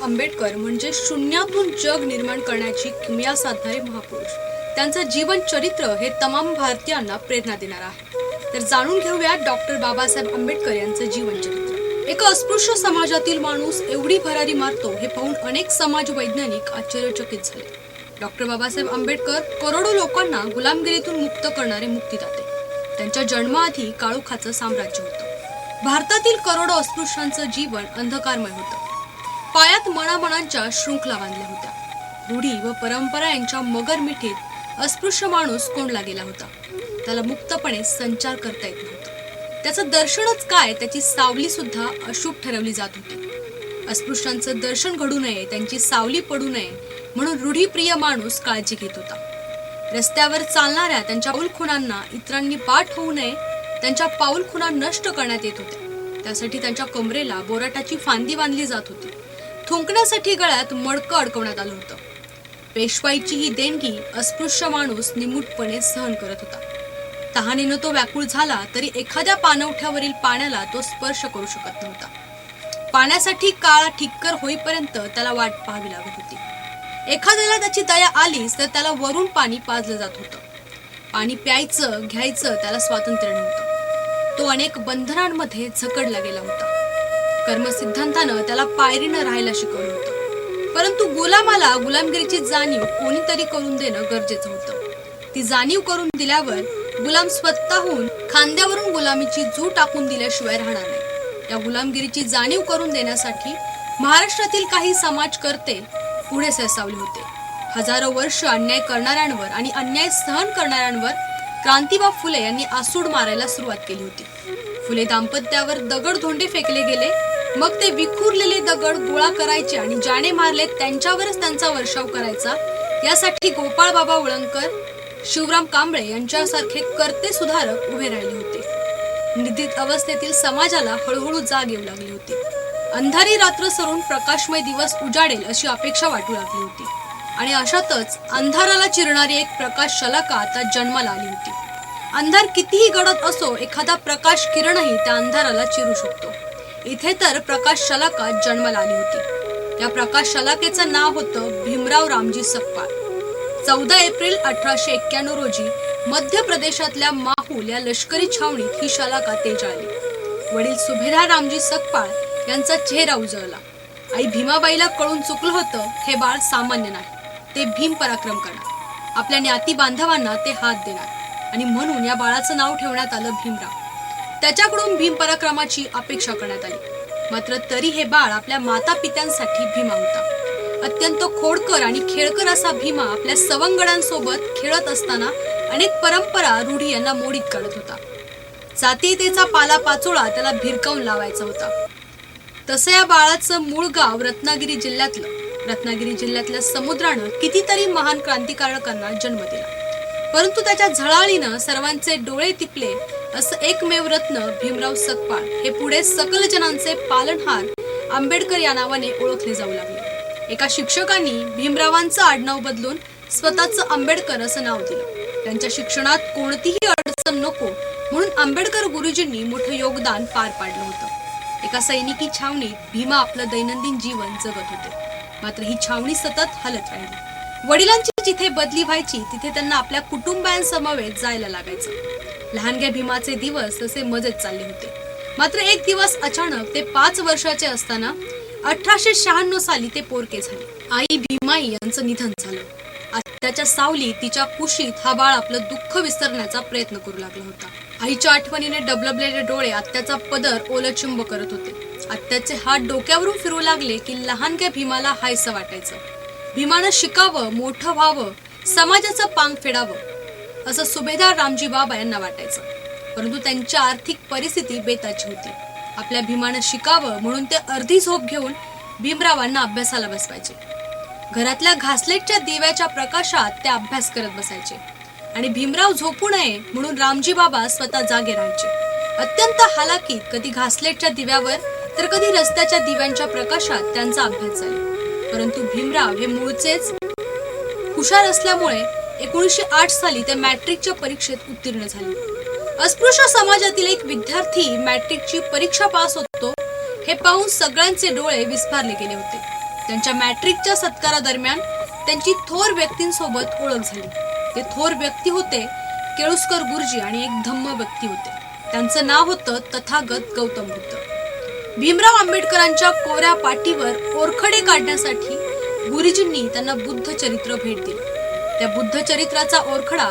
आंबेडकर म्हणजे शून्यातून जग निर्माण करण्याची किमया साधणारे महापुरुष। त्यांचं जीवन चरित्र हे तमाम भारतीयांना प्रेरणा देणार आहे। तर जाणून घेऊया डॉक्टर बाबासाहेब आंबेडकर यांचं जीवन चरित्र। एका अस्पृश्य समाजातील माणूस एवढी भरारी मारतो हे पाहून अनेक समाज वैज्ञानिक आश्चर्यचकित झाले। डॉक्टर बाबासाहेब आंबेडकर करोडो लोकांना गुलामगिरीतून मुक्त करणारे मुक्तिदाते। त्यांच्या जन्माआधी काळोखाचं साम्राज्य होतं। भारतातील करोडो अस्पृश्यांचं जीवन अंधकारमय होतं। पायात मनामनांच्या शृंखला बांधल्या होत्या। रूढी व परंपरा यांच्या मगर मिठीत अस्पृश्य माणूस कोंडला गेला होता। त्याला मुक्तपणे संचार करता येत नव्हतं। त्याचं दर्शनच काय, त्याची सावली सुद्धा अशुभ ठरवली जात होती। अस्पृश्यांचं दर्शन घडू नये, त्यांची सावली पडू नये म्हणून रूढीप्रिय माणूस काळजी घेत होता। रस्त्यावर चालणाऱ्या त्यांच्या पाऊलखुणांना इतरांनी पाठ होऊ नये, त्यांच्या पाऊलखुणा नष्ट करण्यात येत होत्या। त्यासाठी त्यांच्या कमरेला बोराटाची फांदी बांधली जात होती। थुंकण्यासाठी गळ्यात मडकं अडकवण्यात आलं होतं। पेशवाईची ही देणगी अस्पृश्य माणूस निमूटपणे सहन करत होता। तहानेनं तो व्याकुळ झाला तरी एखाद्या पाणवठ्यावरील पाण्याला तो स्पर्श करू शकत नव्हता। पाण्यासाठी काळा ठिक्कर होईपर्यंत त्याला वाट पाहावी लागत होती। एखाद्याला त्याची दया आलीच तर त्याला वरून पाणी पाजलं जात होतं। पाणी प्यायचं घ्यायचं त्याला स्वातंत्र्य नव्हतं। तो अनेक बंधनांमध्ये झकडला गेला होता। कर्मसिद्धांतानं त्याला पायरीनं राहायला शिकवलं होतं। परंतु गुलामाला गुलामगिरीची जाणीव कोणीतरी करून देणं गरजेचं होतं। ती जाणीव करून दिल्यावर गुलाम स्वतःहून खांद्यावरून गुलामीची जू टाकून दिल्याशिवाय राहणार नाही। या गुलामगिरीची जाणीव करून देण्यासाठी महाराष्ट्रातील काही समाजकर्ते पुढे सरसावले होते। हजारो वर्ष अन्याय करणाऱ्यांवर आणि अन्याय सहन करणाऱ्यांवर क्रांतिबा फुले यांनी आसूड मारायला सुरुवात केली होती। फुले दाम्पत्यावर दगड धोंडे फेकले गेले, मग ते विखुरलेले दगड गोळा करायचे आणि ज्याने मारले त्यांच्यावरच त्यांचा वर्षाव करायचा। यासाठी गोपाळ बाबा वळंकर, शिवराम कांबळे यांच्यासारखे कर्ते सुधारक उभे राहिले होते। निद्रित अवस्थेतील समाजाला हळूहळू जाग येऊ लागली होती। अंधारी रात्र सरून प्रकाशमय दिवस उजाडेल अशी अपेक्षा वाटू लागली होती आणि अशातच अंधाराला चिरणारी एक प्रकाश शलाका आता जन्माला आली होती। अंधार कितीही गडद असो, एखादा प्रकाश किरणही त्या अंधाराला चिरू शकतो। इथे तर प्रकाश शलाका जन्माला आली होती। या प्रकाश शलाकेचं नाव होतं भीमराव रामजी सकपाळ। 14 एप्रिल 1891 रोजी मध्य प्रदेशातल्या माहुल या लष्करी छावणीत ही शलाका तेजाळली। वडील सुभेदार रामजी सकपाळ यांचा चेहरा उजळला। आई भीमाबाईला कळून चुकलं होतं, हे बाळ सामान्य नाही, ते भीम पराक्रम करणार, आपल्या ज्ञाती बांधवांना ते हात देणार आणि म्हणून या बाळाचं नाव ठेवण्यात आलं भीमराव। त्याच्याकडून भीम पराक्रमाची अपेक्षा करण्यात आली। मात्र तरी हे बाळ आपल्या माता पित्यांसाठी भीमा होता। अत्यंत खोडकर आणि खेळकर असा भीमा आपल्या सवंगड्यांसोबत खेळत असताना अनेक परंपरा रूढी यांना मोडीत काढत होता। जातीयतेचा पाला पाचोळा त्याला भिरकावून लावायचा होता। तसं या बाळाचं मूळ गाव रत्नागिरी जिल्ह्यातल्या समुद्रानं कितीतरी महान क्रांतिकारकांना जन्म दिला। परंतु त्याच्या झळाळीनं सर्वांचे डोळे तिपले असं एकमेव रत्न भीमराव सकपाळ हे पुढे सकल जनांचे पालनहार आंबेडकर या नावाने ओळखले जाऊ लागले। एका शिक्षकांनी भीमरावांचं आडनाव बदलून स्वतःचं आंबेडकर असं नाव दिलं। त्यांच्या शिक्षणात कोणतीही अडचण नको म्हणून आंबेडकर गुरुजींनी मोठं योगदान पार पाडलं होतं। एका सैनिकी छावणीत भीमा आपलं दैनंदिन जीवन जगत होते। मात्र ही छावणी सतत हलत राहिली। वडिलांची जिथे बदली व्हायची तिथे त्यांना आपल्या कुटुंबांसमवेत जायला लागायचं। लहानग्या भीमाचे दिवस तसे मजेत चालले होते। मात्र एक दिवस अचानक ते 5 वर्षाचे असताना 1896 साली ते पोरके झाले। आई भीमाई यांचं निधन झालं। आत्याच्या सावलीत, तिच्या कुशीत हा बाळ आपलं दुःख विसरण्याचा प्रयत्न करू लागला होता। आईच्या आठवणीने डबडबलेले डोळे आत्याचा पदर ओलचिंब करत होते। आत्याचे हात डोक्यावरून फिरू लागले की लहानग्या भीमाला हायसं वाटायचं। भीमानं शिकावं, मोठं व्हावं, समाजाचं पांग फेडावं असं सुभेदार रामजी बाबा यांना वाटायचं। परंतु त्यांची आर्थिक परिस्थिती बेताची होती। आपल्या भीमानं शिकावं म्हणून ते अर्धी झोप घेऊन भीमरावांना अभ्यासाला बसवायचे। घरातल्या घासलेटच्या दिव्याच्या प्रकाशात ते अभ्यास करत बसायचे आणि भीमराव झोपू नये म्हणून रामजी बाबा स्वतः जागे राहायचे। अत्यंत हालाकीत कधी घासलेटच्या दिव्यावर तर कधी रस्त्याच्या दिव्यांच्या प्रकाशात त्यांचा अभ्यास झाला। परंतु भीमराव हे मूळचेच हुशार असल्यामुळे 1908 साली ते मॅट्रिकच्या परीक्षेत उत्तीर्ण झाले। अस्पृश्य समाजातील एक विद्यार्थी मॅट्रिकची परीक्षा पास होतो हे पाहून सगळ्यांचे डोळे विस्फारले गेले होते। त्यांच्या मॅट्रिकच्या सत्कारादरम्यान त्यांची थोर व्यक्तींसोबत ओळख झाली. ते थोर व्यक्ती होते केळुस्कर गुरुजी आणि एक धम्म व्यक्ती होते. त्यांचं नाव होतं तथागत गौतम बुद्ध. भीमराव आंबेडकरांच्या कोऱ्या पाटीवर ओरखडे काढण्यासाठी गुरुजींनी त्यांना बुद्ध चरित्र भेट दिली. त्या बुद्ध चरित्राचा ओरखडा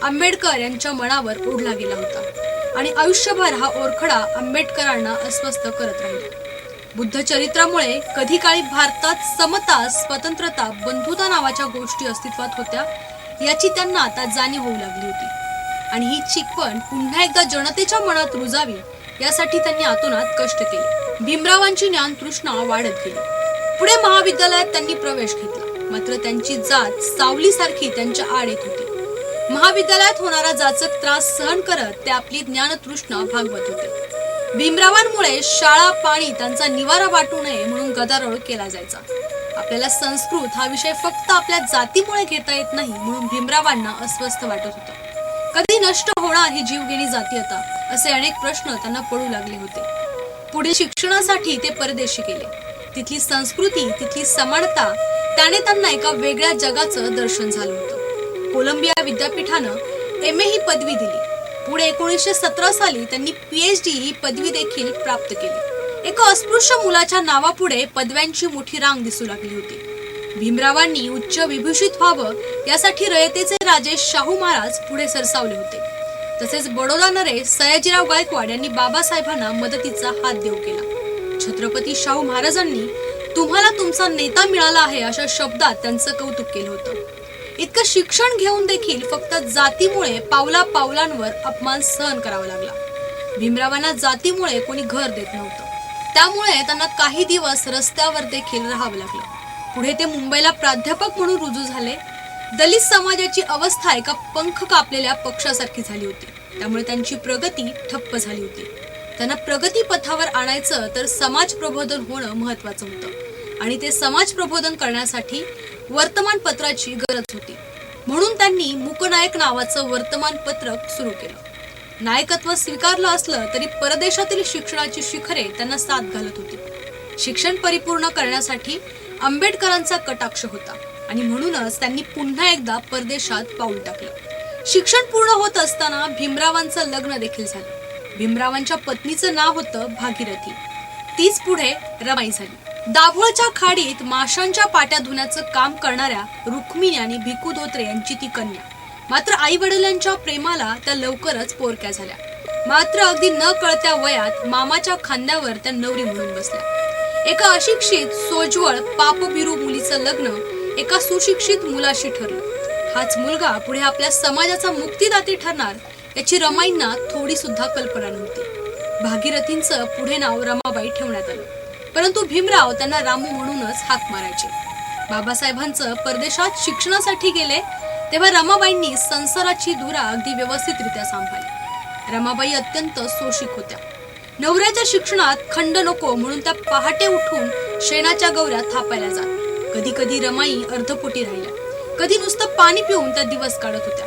आंबेडकर यांच्या मनावर ओढला गेला होता आणि आयुष्यभर हा ओरखडा आंबेडकरांना अस्वस्थ करत राहिला. बुद्ध चरित्रामुळे कधी काळी भारतात समता, स्वतंत्रता, बंधुता नावाच्या गोष्टी अस्तित्वात होत्या याची त्यांना आता जाणीव होऊ लागली होती आणि ही शिकवण पुन्हा एकदा जनतेच्या मनात रुजावी यासाठी त्यांनी आतोनात कष्ट केले. भीमरावांची ज्ञान तृष्णा वाढत गेली. पुढे महाविद्यालयात त्यांनी प्रवेश घेतला, मात्र त्यांची जात सावलीसारखी त्यांच्या आड येत होती. महाविद्यालयात होणारा जाचक त्रास सहन करत ते आपली ज्ञानतृष्णा भागवत होते. भीमरावांमुळे शाळा, पाणी, त्यांचा निवारा वाटू नये म्हणून गदारोळ केला जायचा. आपल्याला संस्कृत हा विषय फक्त आपल्या जातीमुळे घेता येत नाही म्हणून भीमरावांना अस्वस्थ वाटत होतं. कधी नष्ट होणार ही जीवघेणी जातीयता असे अनेक प्रश्न त्यांना पडू लागले होते. पुढे शिक्षणासाठी ते परदेशी गेले. तिथली संस्कृती, तिथली समानता त्याने त्यांना एका वेगळ्या जगाचं दर्शन झालं होतं. कोलंबिया विद्यापीठानं MA ही पदवी दिली. पुढे 1917 साली त्यांनी PhD ही पदवी देखील प्राप्त केली. एका अस्पृश्य मुलाच्या नावापुढे पदव्यांची मोठी रांग दिसू लागली होती. भीमरावांनी उच्च विभूषित व्हावं यासाठी रयतेचे राजे शाहू महाराज पुढे सरसावले होते. तसेच बडोदा नरेश सयाजीराव गायकवाड यांनी बाबासाहेबांना मदतीचा हात देऊ केला. छत्रपती शाहू महाराजांनी तुम्हाला तुमचा नेता मिळाला आहे अशा शब्दात त्यांचं कौतुक केलं होतं. इतकं शिक्षण घेऊन देखील फक्त जातीमुळे पावला पावलांवर अपमान सहन करावा लागला. भीमरावांना जातीमुळे कोणी घर देत नव्हतं, त्यामुळे त्यांना काही दिवस रस्त्यावर देखील राहावं लागलं. पुढे ते मुंबईला प्राध्यापक म्हणून रुजू झाले. दलित समाजाची अवस्था एका पंख कापलेल्या पक्षासारखी झाली होती, त्यामुळे त्यांची प्रगती ठप्प झाली होती. त्यांना प्रगती पथावर आणायचं तर समाज प्रबोधन होणं महत्वाचं होतं आणि ते समाज प्रबोधन करण्यासाठी वर्तमानपत्राची गरज होती. म्हणून त्यांनी मूकनायक नावाचं वर्तमानपत्र सुरू केलं. नायकत्व स्वीकारलं असलं तरी परदेशातील शिक्षणाची शिखरे त्यांना साथ घालत होती. शिक्षण परिपूर्ण करण्यासाठी आंबेडकरांचा कटाक्ष होता आणि म्हणूनच त्यांनी पुन्हा एकदा परदेशात पाऊल टाकलं. शिक्षण पूर्ण होत असताना भीमरावांचं लग्न देखील झालं. भीमरावांच्या पत्नीचं नाव होतं भागीरथी. तीच पुढे रमाई झाली. दाभोळच्या खाडीत माशांच्या पाट्या धुण्याचं काम करणाऱ्या रुक्मिणी आणि भिकू धोत्रे यांची ती कन्या. मात्र आई वडिलांच्या प्रेमाला त्या लवकरच पोरक्या झाल्या. मात्र अगदी न कळत्या वयात मामाच्या खांद्यावर त्या नवरी म्हणून बसल्या. एका अशिक्षित, सोज्वळ, पापभिरू मुलीचं लग्न एका सुशिक्षित मुलाशी ठरलं. हाच मुलगा पुढे आपल्या समाजाचा मुक्तिदाते ठरणार याची रमाईंना थोडी सुद्धा कल्पना नव्हती. भागीरथींचं पुढे नाव रमाबाई ठेवण्यात आलं, परंतु भीमराव त्यांना रामू म्हणूनच हाक मारायचे. बाबासाहेबांचं परदेशात शिक्षणासाठी गेले तेव्हा रमाबाईंनी संसाराची धुरा अगदी व्यवस्थितरित्या सांभाळली. रमाबाई अत्यंत सोशिक होत्या. नवऱ्याच्या शिक्षणात खंड नको म्हणून त्या पहाटे उठून शेणाच्या गौऱ्या थापायला जात. कधी कधी रमाई अर्धपोटी राहिल्या, कधी नुसतं पाणी पिऊन त्या दिवस काढत होत्या.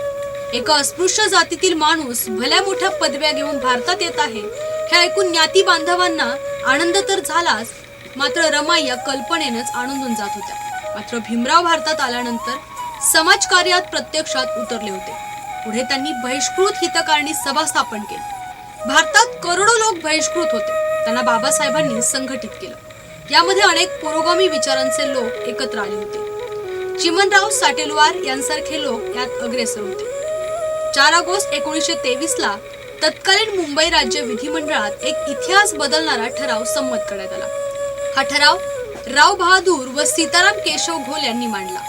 एका अस्पृश्य जातीतील माणूस भल्या मोठ्या पदव्या घेऊन भारतात येत आहे हे ऐकून ज्ञाती बांधवांना आनंद तर झालाच, मात्र रमाई या कल्पनेनंच आनंदून जात होत्या. मात्र भीमराव भारतात आल्यानंतर समाजकार्यात प्रत्यक्षात उतरले होते. पुढे त्यांनी बहिष्कृत हितकारणी सभा स्थापन केली. भारतात करोडो लोक बहिष्कृत होते, त्यांना बाबासाहेबांनी संघटित केलं. यामध्ये अनेक पुरोगामी विचारांचे लोक एकत्र आले होते. चिमणराव साटेलवार यांसारखे लोक यात अग्रेसर होते. 4 ऑगस्ट 1923 ला तत्कालीन मुंबई राज्य विधिमंडळात एक इतिहास बदलणारा ठराव संमत करण्यात आला. हा ठराव राव बहादूर व सीताराम केशव घोल यांनी मांडला.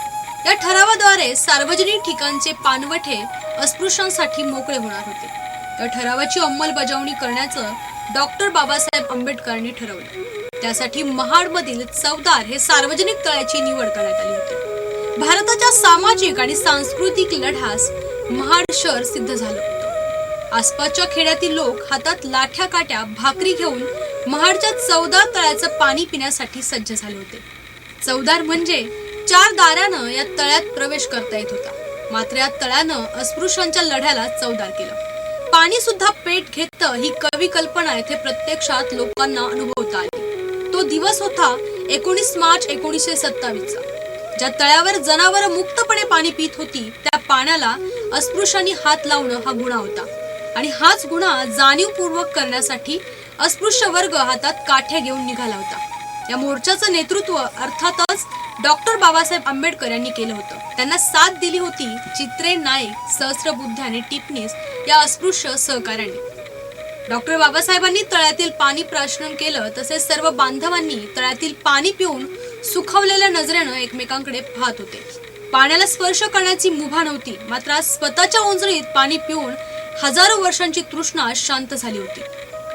या ठरावाद्वारे सार्वजनिक ठिकाणचे पानवठे अस्पृश्यांसाठी मोकळे होणार होते. या ठरावाची अंमलबजावणी करण्याचं डॉक्टर बाबासाहेब आंबेडकरांनी ठरवलं. त्यासाठी महाडमधील चौदार हे सार्वजनिक तळ्याची निवड करण्यात आली होती. भारताच्या सामाजिक आणि सांस्कृतिक लढ्यास महाड शहर सिद्ध झालं होतं. आसपासच्या खेड्यातील लोक हातात लाठ्या काट्या भाकरी घेऊन महाडच्या चौदार तळ्याचं पाणी पिण्यासाठी सज्ज झाले होते. चौदार म्हणजे 4 दारानं या तळ्यात प्रवेश करता येत होता. मात्र या तळ्यानं अस्पृश्यांच्या लढ्याला चौदार केलं. पाणी सुद्धा पेट घेतं ही कवी कल्पना येथे प्रत्यक्षात लोकांना अनुभवता आली. तो दिवस होता 19 मार्च 1927चा. ज्या तळ्यावर जनावर मुक्तपणे पाणी पित होती त्या पाण्याला अस्पृश्यांनी हात लावणं हा गुन्हा होता आणि हाच गुन्हा जाणीवपूर्वक करण्यासाठी अस्पृश्य वर्ग हातात काठ्या घेऊन निघाला होता. या मोर्चाचं नेतृत्व अर्थातच डॉक्टर बाबासाहेब आंबेडकर यांनी केलं होतं. त्यांना साथ दिली होती चित्रे नाईक, सहस्रबुद्धे आणि टिपणीस या अस्पृश्य सहकाऱ्यांनी. डॉक्टर बाबासाहेबांनी तळ्यातील पाणी प्राशनन केलं. तसेच सर्व बांधवांनी तळ्यातील पाणी पिऊन सुखावलेल्या नजरेनं एकमेकांकडे पाहत होते. पाण्याला स्पर्श करण्याची मुभा नव्हती, मात्र आज स्वतःच्या ओंजळीत पाणी पिऊन हजारो वर्षांची तृष्णा शांत झाली होती.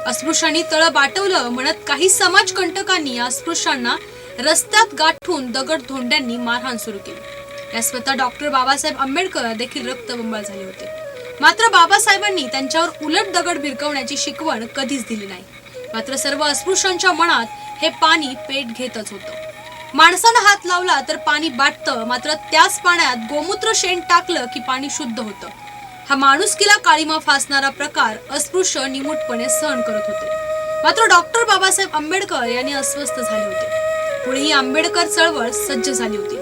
अस्पृश्यांनी तळ बाटवलं म्हणत काही समाजकंटकांनी अस्पृश्यांना रस्त्यात गाठून दगड धोंड्यांनी मारहाण सुरू केली. या स्वतः डॉक्टर बाबासाहेब आंबेडकर देखील रक्तबंबाळ झाले होते. मात्र बाबासाहेबांनी त्यांच्यावर उलट दगड भिरकवण्याची शिकवण कधीच दिली नाही. मात्र सर्व अस्पृश्यांच्या मनात हे पाणी पेट घेतच होतं. माणसानं हात लावला तर पाणी बाटतं, मात्र त्याच पाण्यात गोमूत्र शेण टाकलं की पाणी शुद्ध होतं. हा माणुसकीला काळीमा फासणारा प्रकार अस्पृश्य निमूटपणे सहन करत होते. मात्र डॉक्टर बाबासाहेब आंबेडकर यांनी अस्वस्थ झाले होते. पुढे ही आंबेडकर चळवळ सज्ज झाली होती.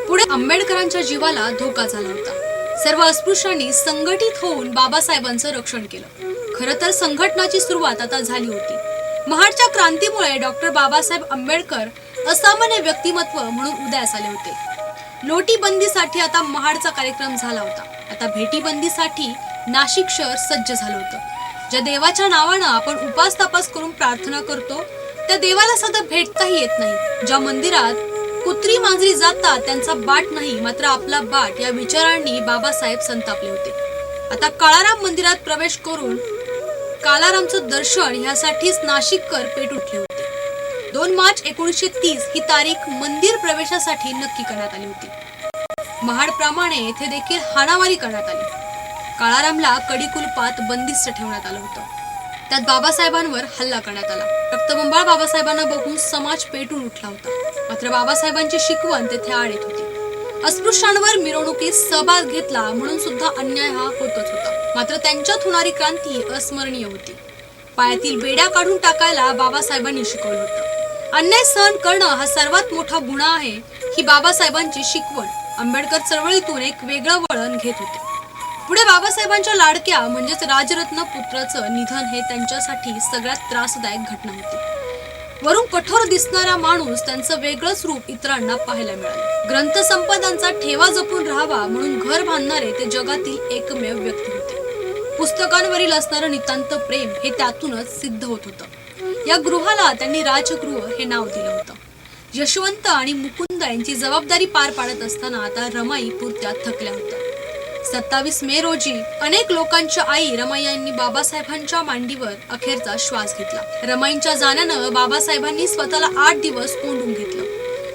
पुढे आंबेडकरांच्या जीवाला धोका झाला होता. सर्व अस्पृश्यांनी संघटित होऊन बाबासाहेबांचं रक्षण केलं. खरं तर संघटनाची सुरुवात आता झाली होती. महाडच्या क्रांतीमुळे डॉक्टर बाबासाहेब आंबेडकर असामान्य व्यक्तिमत्व म्हणून उदयास आले होते. नोटीबंदीसाठी आता महाडचा कार्यक्रम झाला होता. आता भेटीबंदीसाठी नाशिक शहर सज्ज झालं होतं. ज्या देवाच्या नावानं आपण उपास तापास करून प्रार्थना करतो त्या देवाला साधं भेटताही येत नाही. ज्या मंदिरात कुत्री मांजरी जातात त्यांचा बाट नाही, मात्र आपला बाट या विचारांनी बाबासाहेब संतापले होते. आता काळाराम मंदिरात प्रवेश करून कालारामचं दर्शन ह्यासाठीच नाशिककर पेट उठले होते. 2 मार्च 1930 ही तारीख मंदिर प्रवेशासाठी नक्की करण्यात आली होती. महाड प्रमाणे येथे देखील हाणामारी करण्यात आली. काळारामला कडीकुलपात बंदिस्त ठेवण्यात आलं होतं. त्यात बाबासाहेबांवर हल्ला करण्यात आला. रक्तबंबाळ बाबासाहेबांना बघून समाज पेटून उठला होता. मात्र बाबासाहेबांची शिकवण तेथे आड येत होती. अस्पृश्यांवर मिरवणुकीत सहभाग घेतला म्हणून सुद्धा अन्याय हा होतच होता. मात्र त्यांच्यात होणारी क्रांती अस्मरणीय होती. पायातील बेड्या काढून टाकायला बाबासाहेबांनी शिकवलं होतं. अन्याय सहन करणं हा सर्वात मोठा गुन्हा आहे ही बाबासाहेबांची शिकवण आंबेडकर चळवळीतून एक वेगळं वळण घेत होते. पुढे बाबासाहेबांच्या लाडक्या म्हणजेच राजरत्न पुत्राचं निधन हे त्यांच्यासाठी सगळ्यात त्रासदायक घटना होती. वरून कठोर दिसणारा माणूस त्यांचं वेगळंच रूप इतरांना पाहायला मिळालं. ग्रंथसंपदांचा ठेवा जपून राहावा म्हणून घर बांधणारे ते जगातील एकमेव व्यक्ती होते. पुस्तकांवरील असणारं नितांत प्रेम हे त्यातूनच सिद्ध होत होतं. या गृहाला त्यांनी राजगृह हे नाव दिलं होतं. यशवंत आणि मुकुंद यांची जबाबदारी पार पाडत असताना आता रमाई पुरत्या थकल्या होत्या. 27 मे रोजी अनेक लोकांच्या आई रमाई यांनी बाबासाहेबांच्या मांडीवर अखेरचा श्वास घेतला. रमाईंच्या जाण्यानं बाबासाहेबांनी स्वतःला 8 दिवस कोंडून घेतलं.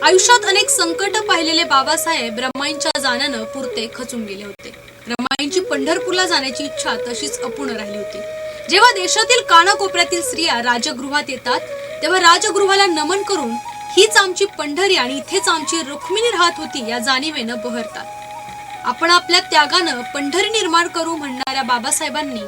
आयुष्यात अनेक संकट पाहिलेले बाबासाहेब रमाईंच्या जाण्यानं पुरते खचून गेले होते. रमाईंची पंढरपूरला जाण्याची इच्छा तशीच अपूर्ण राहिली होती. जेव्हा देशातील कानाकोपऱ्यातील स्त्रिया राजगृहात येतात तेव्हा राजगृहाला नमन करून हीच आमची पंढरी आणि इथेच आमची रुक्मिणी राहत होती या जाणीवेनं बहरतात. आपण आपल्या त्यागानं पंढरी निर्माण करू म्हणणाऱ्या बाबासाहेबांनी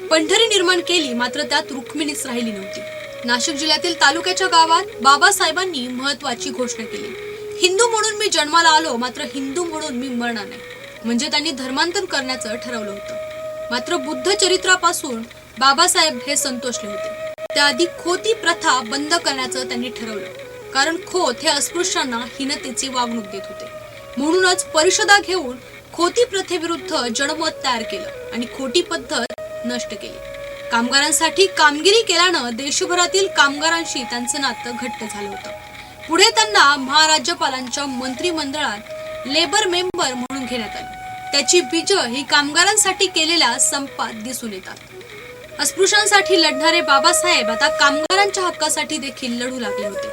पंढरी निर्माण केली, मात्र त्यात रुक्मिणीच राहिली नव्हती. नाशिक जिल्ह्यातील तालुक्याच्या गावात बाबासाहेबांनी महत्वाची घोषणा केली. हिंदू म्हणून मी जन्माला आलो, मात्र हिंदू म्हणून मी मरणार नाही. म्हणजे त्यांनी धर्मांतर करण्याचं ठरवलं होतं. मात्र बुद्ध चरित्रापासून बाबासाहेब हे संतोषले होते. त्याआधी खोती प्रथा बंद करण्याचं त्यांनी ठरवलं, कारण खोत हे अस्पृश्यांना हीनतेची वागणूक देत होते. म्हणूनच परिषदा घेऊन खोती प्रथेविरुद्ध जनमत तयार केलं आणि खोटी पद्धत नष्ट केली. कामगारांसाठी कामगिरी केल्यानं देशभरातील कामगारांशी त्यांचं नातं घट्ट झालं होतं. पुढे त्यांना महाराज्यपालांच्या मंत्रिमंडळात लेबर मेंबर म्हणून घेण्यात आलं. त्याची बीज ही कामगारांसाठी केलेल्या संपात दिसून येतात. अस्पृश्यांसाठी लढणारे बाबासाहेब आता कामगारांच्या हक्कासाठी देखील लढू लागले होते.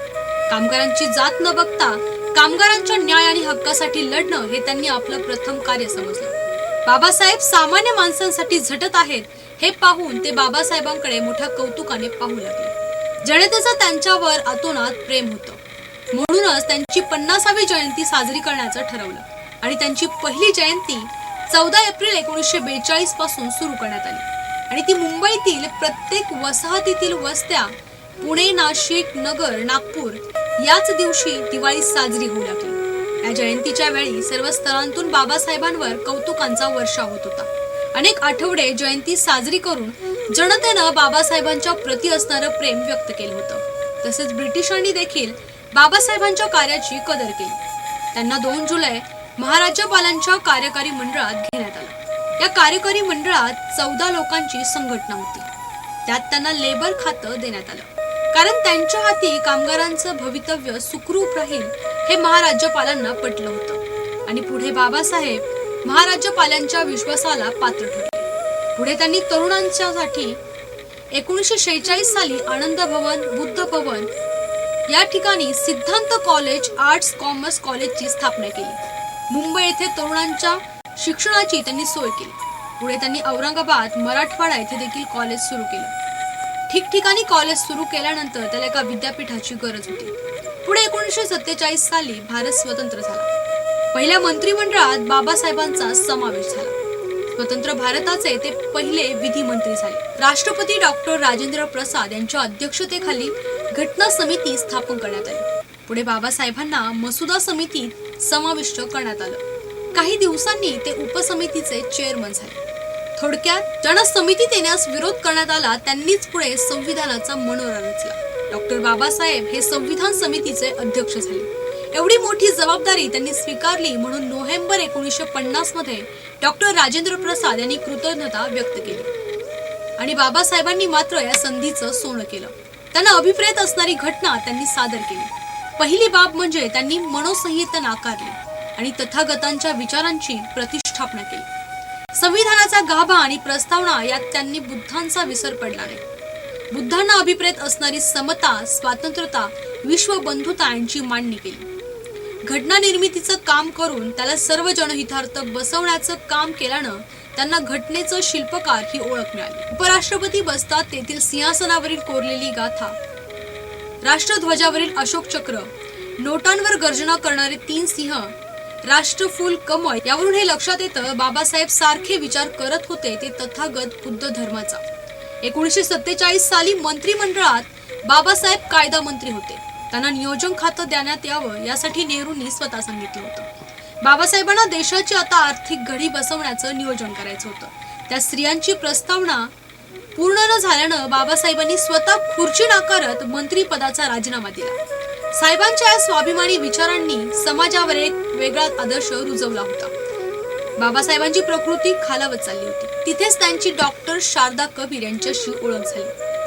कामगारांची जात न बघता कामगारांच्या न्याय आणि हक्कासाठी लढणं हे त्यांनी आपलं प्रथम कार्य समजलं. बाबासाहेब सामान्य माणसांसाठी झटत आहेत हे पाहून ते बाबासाहेबांकडे मोठ्या कौतुकाने पाहू लागले. जनतेचं त्यांच्यावर अतोनात प्रेम होतं. म्हणूनच त्यांची 50वी जयंती साजरी करण्याचं ठरवलं आणि त्यांची पहिली जयंती 14 एप्रिल 1942 पासून सुरू करण्यात आली आणि ती मुंबईतील प्रत्येक वसाहतीतील वस्त्या, पुणे, नाशिक, नगर, नागपूर याच दिवशी दिवाळी साजरी होऊ लागली। या जयंतीच्या वेळी सर्व स्तरांतून बाबासाहेबांवर कौतुकांचा वर्षाव होत होता। अनेक आठवडे जयंती साजरी करून जनतेनं बाबासाहेबांच्या प्रति असणारं प्रेम व्यक्त केलं होतं। तसेच ब्रिटिशांनी देखील बाबासाहेबांच्या कार्याची कदर केली। त्यांना 2 जुलै महाराज्यपालांच्या कार्यकारी मंडळात घेण्यात आलं। या कार्यकारी मंडळात 14 लोकांची संघटना होती। त्यात त्यांना लेबर खातं देण्यात आलं, कारण त्यांच्या हाती कामगारांचं भवितव्य सुखरूप राहील हे महाराज्यपालांना पटलं होतं। आणि पुढे बाबासाहेब महाराज्यपालांच्या विश्वासाला पात्र ठरले। पुढे त्यांनी तरुणांसाठी 1946 साली आनंद भवन, बुद्ध भवन या ठिकाणी सिद्धांत कॉलेज, आर्ट्स कॉमर्स कॉलेजची स्थापना केली। मुंबई येथे तरुणांच्या शिक्षणाची त्यांनी सोय केली। पुढे त्यांनी औरंगाबाद, मराठवाडा येथे देखील कॉलेज सुरू केलं। ठिकठिकाणी कॉलेज सुरू केल्यानंतर त्याला एका विद्यापीठाची गरज होती। पुढे 1947 साली भारत स्वतंत्र झाला। पहिल्या मंत्रिमंडळात बाबासाहेबांचा समावेश झाला। स्वतंत्र भारताचे ते पहिले विधिमंत्री झाले। राष्ट्रपती डॉक्टर राजेंद्र प्रसाद यांच्या अध्यक्षतेखाली घटना समिती स्थापन करण्यात आली। पुढे बाबासाहेबांना मसुदा समितीत समाविष्ट करण्यात आलं। काही दिवसांनी ते उपसमितीचे चेअरमन झाले। थोडक्यात ज्यांना समितीत येण्यास विरोध करण्यात आला त्यांनीच पुढे संविधानाचा मनोरा रचला। डॉक्टर बाबासाहेब हे संविधान समितीचे अध्यक्ष झाले। एवढी मोठी जबाबदारी त्यांनी स्वीकारली म्हणून नोव्हेंबर 1950 मध्ये डॉक्टर राजेंद्र प्रसाद यांनी कृतज्ञता व्यक्त केली आणि बाबासाहेबांनी मात्र या संधीचं सोनं केलं। त्यांना अभिप्रेत असणारी घटना त्यांनी सादर केली। पहिली बाब म्हणजे त्यांनी मनोसंहिता नाकारली आणि तथागतांच्या विचारांची प्रतिष्ठापना केली। संविधानाचा गाभा आणि प्रस्तावना यात त्यांनी बुद्धांचा विसर पडला नाही। बुद्धांना अभिप्रेत असणारी समता, स्वातंत्र्यता, विश्वबंधुता यांची मांडणी केली। घटना निर्मितीचं काम करून त्याला सर्व जनहितार्थ बसवण्याचं काम केल्यानं त्यांना घटनेचं शिल्पकार ही ओळख मिळाली। उपराष्ट्रपती बसतात तेथील सिंहासनावरील कोरलेली गाथा, राष्ट्रध्वजावरील अशोक चक्र, नोटांवर गर्जना करणारे 3 सिंह, राष्ट्रफूल कमळ यावरून हे लक्षात येतं बाबासाहेब सारखे विचार करत होते ते तथागत बुद्ध धर्माचा। 1947 साली मंत्रिमंडळात बाबासाहेब कायदा मंत्री होते। त्यांना नियोजन खातं देण्यात यावं यासाठी नेहरूंनी स्वतः सांगितलं होतं। बाबासाहेबांना देशाची आता आर्थिक घडी बसवण्याचं नियोजन करायचं होतं। त्या स्त्रियांची प्रस्तावना पूर्ण न झाल्यानं बाबासाहेबांनी स्वतः खुर्ची नाकारत मंत्रीपदाचा राजीनामा दिला। साहेबांच्या या स्वाभिमानी विचारांनी समाजावर एक वेगळा आदर्श रुजवला होता। बाबासाहेबांची प्रकृती खालावत चालली होती। तिथेच त्यांची डॉक्टर शारदा कबीर यांच्याशी ओळख झाली।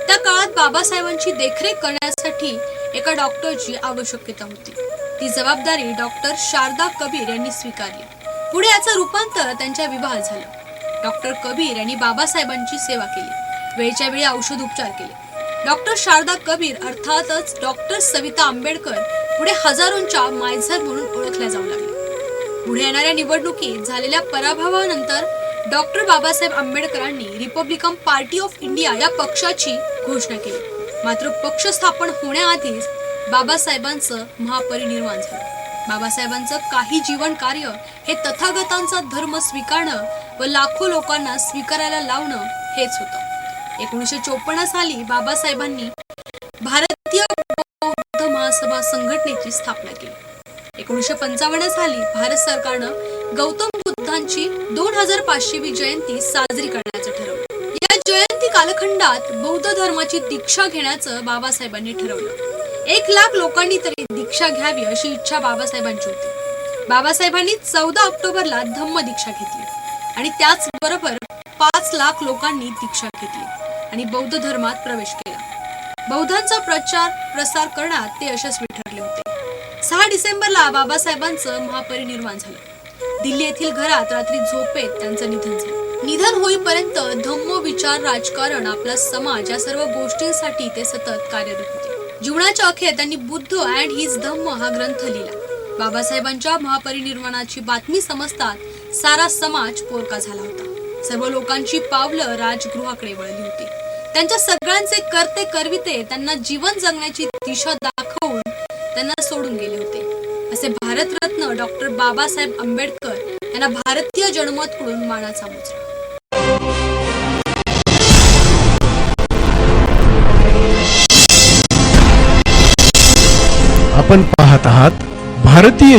त्या काळात बाबासाहेबांची देखरेख करण्यासाठी एका डॉक्टरची आवश्यकता होती। ती जबाबदारी डॉक्टर शारदा कबीर यांनी स्वीकारली। पुढे याचं रूपांतर त्यांच्या विवाहात झालं। डॉक्टर कबीर यांनी बाबासाहेबांची सेवा केली, वेळच्या वेळी औषध उपचार केले। डॉक्टर शारदा कबीर अर्थातच डॉक्टर सविता आंबेडकर पुढे हजारोंच्या मायझर म्हणून ओळखल्या जाऊ लागल्या। पुढे येणाऱ्या निवडणुकीत झालेल्या पराभवानंतर डॉक्टर बाबासाहेब आंबेडकरांनी रिपब्लिकन पार्टी ऑफ इंडिया या पक्षाची घोषणा केली। मात्र पक्ष स्थापन होण्याआधीच बाबासाहेबांचं महापरिनिर्वाण झालं। बाबासाहेबांचं काही जीवन कार्य हे तथागतांचा धर्म स्वीकारणं व लाखो लोकांना स्वीकारायला लावणं हेच होतं। 1954 साली बाबासाहेबांनी भारतीय बौद्ध महासभा संघटनेची स्थापना केली। 1955 साली भारत सरकारनं गौतम बुद्धांची 2500वी जयंती साजरी करण्याचं ठरवलं। या जयंती कालखंडात बौद्ध धर्माची दीक्षा घेण्याचं बाबासाहेबांनी ठरवलं। 1 लाख लोकांनी तरी दीक्षा घ्यावी अशी इच्छा बाबासाहेबांची होती। बाबासाहेबांनी 14 ऑक्टोबरला धम्म दीक्षा घेतली आणि त्याचबरोबर 5 लाख लोकांनी दीक्षा घेतली आणि बौद्ध धर्मात प्रवेश केला। बौद्धांचा प्रचार प्रसार करण्यात ते यशस्वी ठरले होते। 6 डिसेंबरला बाबासाहेबांचं महापरिनिर्वाण झालं। दिल्ली येथील घरात रात्री झोपेत त्यांचं निधन झालं। निधन होईपर्यंत धम्म, विचार, राजकारण, आपला समाज या सर्व गोष्टींसाठी ते सतत कार्यरत होते। जीवनाच्या अखेर त्यांनी बुद्ध अँड हिज धम्म हा ग्रंथ लिहिला। बाबासाहेबांच्या महापरिनिर्वाणाची बातमी समजतात सारा समाज पोरका झाला होता। सर्व लोकांची पावलं राजगृहाकडे वळली होती। त्यांच्या सगळ्यांचे करते करविते त्यांना जीवन जगण्याची दिशा दाखवून त्यांना सोडून गेले होते। असे भारतरत्न डॉक्टर बाबासाहेब आंबेडकर यांना भारतीय जनमतकडून मानाचा मुजरा। आपण पाहत आहात भारतीय